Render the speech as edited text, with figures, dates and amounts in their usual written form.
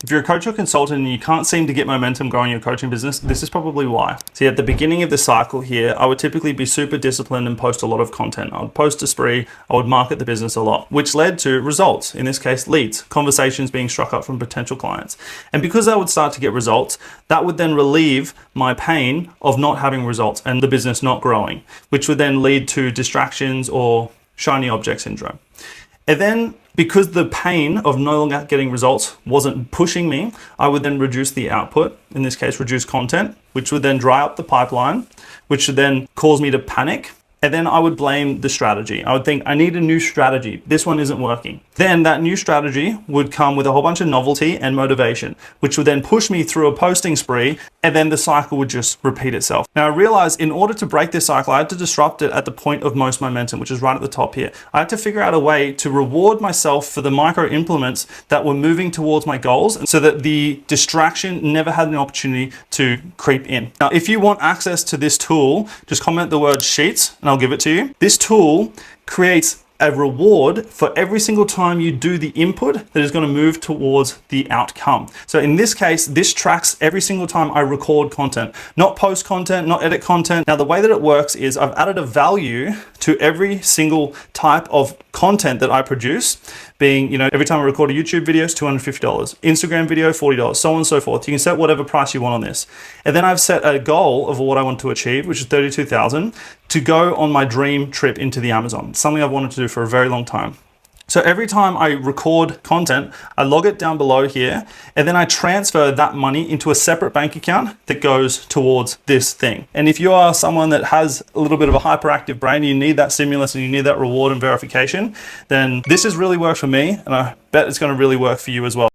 If you're a coach or consultant and you can't seem to get momentum growing your coaching business, this is probably why. See, at the beginning of the cycle here, I would typically be super disciplined and post a lot of content. I would post a spree, I would market the business a lot, which led to results, in this case, leads, conversations being struck up from potential clients. And because I would start to get results, that would then relieve my pain of not having results and the business not growing, which would then lead to distractions or shiny object syndrome. And then because the pain of no longer getting results wasn't pushing me, I would then reduce the output, in this case, reduce content, which would then dry up the pipeline, which would then cause me to panic. And then I would blame the strategy. I would think, I need a new strategy. This one isn't working. Then that new strategy would come with a whole bunch of novelty and motivation, which would then push me through a posting spree, and then the cycle would just repeat itself. Now I realized in order to break this cycle, I had to disrupt it at the point of most momentum, which is right at the top here. I had to figure out a way to reward myself for the micro implements that were moving towards my goals, so that the distraction never had an opportunity to creep in. Now, if you want access to this tool, just comment the word sheets and I'll give it to you. This tool creates a reward for every single time you do the input that is going to move towards the outcome. So in this case, this tracks every single time I record content, not post content, not edit content. Now, the way that it works is I've added a value to every single type of content that I produce, being, every time I record a YouTube video, it's $250, Instagram video, $40, so on and so forth. You can set whatever price you want on this. And then I've set a goal of what I want to achieve, which is 32,000, to go on my dream trip into the Amazon, something I've wanted to do for a very long time. So every time I record content, I log it down below here, and then I transfer that money into a separate bank account that goes towards this thing. And if you are someone that has a little bit of a hyperactive brain, you need that stimulus and you need that reward and verification, then this has really worked for me, and I bet it's going to really work for you as well.